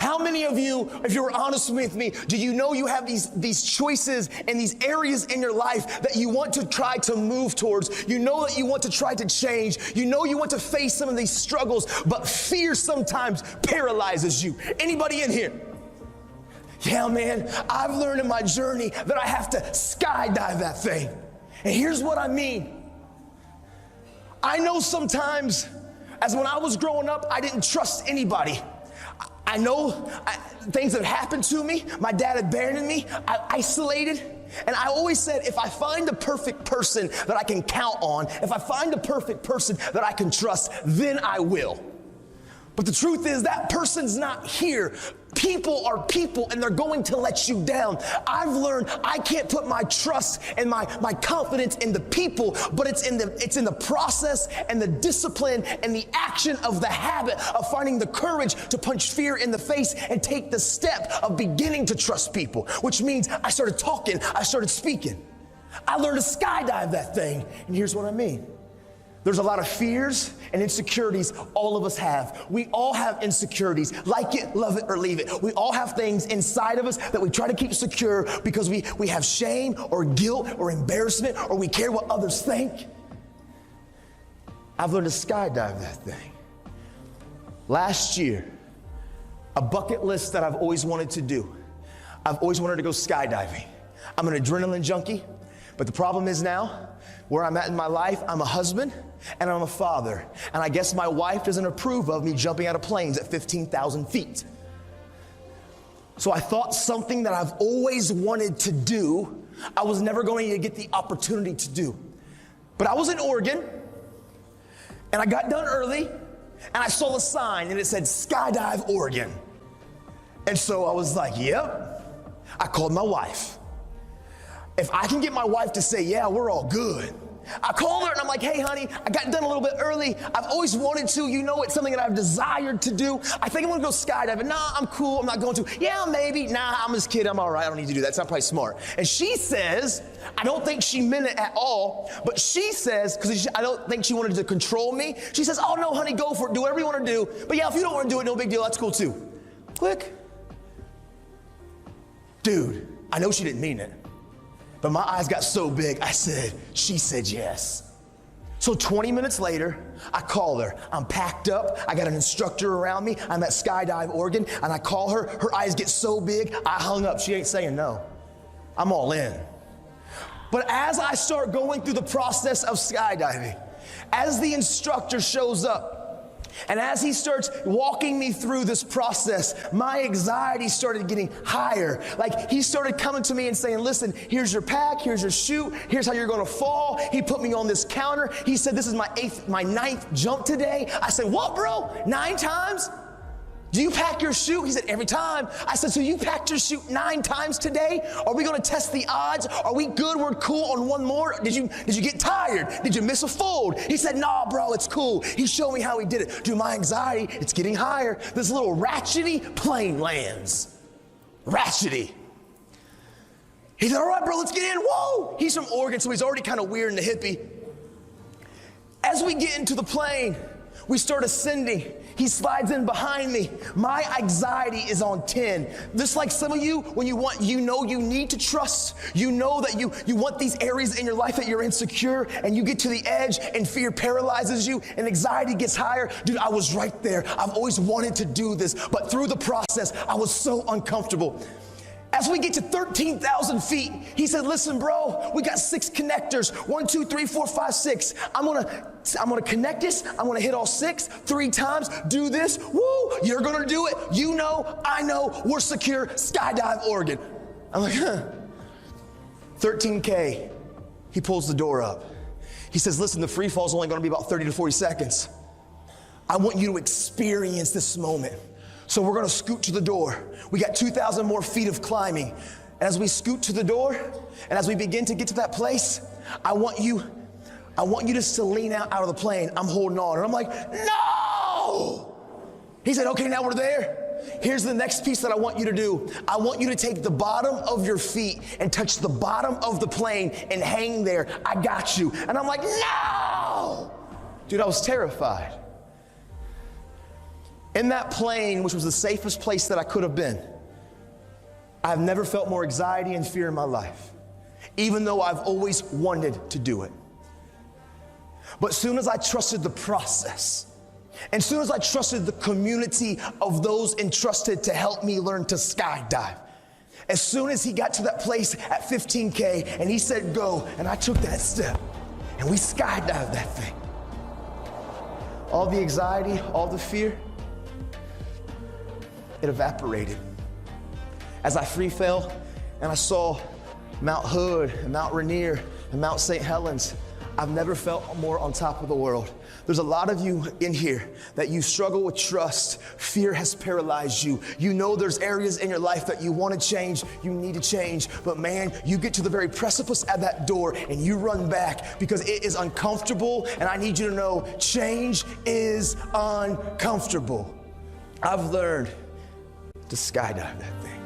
How many of you, if you were honest with me, do you know you have these choices and these areas in your life that you want to try to move towards? You know that you want to try to change. You know you want to face some of these struggles, but fear sometimes paralyzes you. Anybody in here? Yeah, man, I've learned in my journey that I have to skydive that thing. And here's what I mean. I know sometimes, as when I was growing up, I didn't trust anybody. I know things have happened to me. My dad abandoned me. I isolated. And I always said, if I find the perfect person that I can count on, if I find the perfect person that I can trust, then I will. But the truth is that person's not here. People are people, and they're going to let you down. I've learned I can't put my trust and my confidence in the people, but it's in the process and the discipline and the action of the habit of finding the courage to punch fear in the face and take the step of beginning to trust people, which means I started talking, I started speaking. I learned to skydive that thing, and here's what I mean. There's a lot of fears and insecurities all of us have. We all have insecurities. Like it, love it, or leave it. We all have things inside of us that we try to keep secure because we have shame or guilt or embarrassment, or we care what others think. I've learned to skydive that thing. Last year, a bucket list that I've always wanted to do. I've always wanted to go skydiving. I'm an adrenaline junkie, but the problem is now, where I'm at in my life, I'm a husband and I'm a father. And I guess my wife doesn't approve of me jumping out of planes at 15,000 feet. So I thought something that I've always wanted to do, I was never going to get the opportunity to do. But I was in Oregon, and I got done early, and I saw a sign, and it said, Skydive Oregon. And so I was like, yep. I called my wife. If I can get my wife to say, yeah, we're all good. I called her and I'm like, hey, honey, I got done a little bit early. I've always wanted to, you know, it's something that I've desired to do. I think I'm gonna go skydiving. Nah, I'm cool, I'm not going to. Yeah, maybe. Nah, I'm just kidding, I'm all right, I don't need to do that. It's not probably smart. And she says, I don't think she meant it at all, but she says, because I don't think she wanted to control me, she says, oh no, honey, go for it, do whatever you wanna do. But yeah, if you don't wanna do it, no big deal, that's cool too. Click. Dude, I know she didn't mean it. But my eyes got so big, she said yes. So 20 minutes later, I call her. I'm packed up, I got an instructor around me, I'm at Skydive Oregon, and I call her, her eyes get so big, I hung up. She ain't saying no. I'm all in. But as I start going through the process of skydiving, as the instructor shows up, and as he starts walking me through this process, my anxiety started getting higher. Like he started coming to me and saying, listen, here's your pack, here's your chute, here's how you're gonna fall. He put me on this counter. He said, this is my ninth jump today. I said, what, bro? 9 times? Do you pack your chute? He said, every time. I said, so you packed your chute 9 times today? Are we gonna test the odds? Are we good? We're cool on one more? Did you get tired? Did you miss a fold? He said, nah, bro, it's cool. He showed me how he did it. Dude, my anxiety, it's getting higher. This little ratchety plane lands. Ratchety. He said, all right, bro, let's get in. Whoa! He's from Oregon, so he's already kind of weird and a hippie. As we get into the plane, we start ascending. He slides in behind me. My anxiety is on 10. Just like some of you, when you know you need to trust, you know that you want these areas in your life that you're insecure, and you get to the edge and fear paralyzes you and anxiety gets higher. Dude, I was right there. I've always wanted to do this, but through the process, I was so uncomfortable. As we get to 13,000 feet, he said, listen, bro, we got 6 connectors. 1, 2, 3, 4, 5, 6. I'm gonna connect this. I'm gonna hit all 6 3 times. Do this. Woo, you're gonna do it. You know, I know, we're secure. Skydive Oregon. I'm like, 13K. He pulls the door up. He says, listen, the free fall is only gonna be about 30 to 40 seconds. I want you to experience this moment. So we're gonna scoot to the door. We got 2,000 more feet of climbing. And as we scoot to the door, and as we begin to get to that place, I want you just to lean out of the plane. I'm holding on, and I'm like, no! He said, okay, now we're there. Here's the next piece that I want you to do. I want you to take the bottom of your feet and touch the bottom of the plane and hang there. I got you. And I'm like, no! Dude, I was terrified. In that plane, which was the safest place that I could have been, I've never felt more anxiety and fear in my life, even though I've always wanted to do it. But soon as I trusted the process, and soon as I trusted the community of those entrusted to help me learn to skydive, as soon as he got to that place at 15K and he said go, and I took that step, and we skydived that thing, all the anxiety, all the fear, it evaporated. As I free fell and I saw Mount Hood and Mount Rainier and Mount St. Helens, I've never felt more on top of the world. There's a lot of you in here that you struggle with trust. Fear has paralyzed you. You know there's areas in your life that you want to change, you need to change, but man, you get to the very precipice at that door and you run back because it is uncomfortable, and I need you to know change is uncomfortable. I've learned to skydive that thing.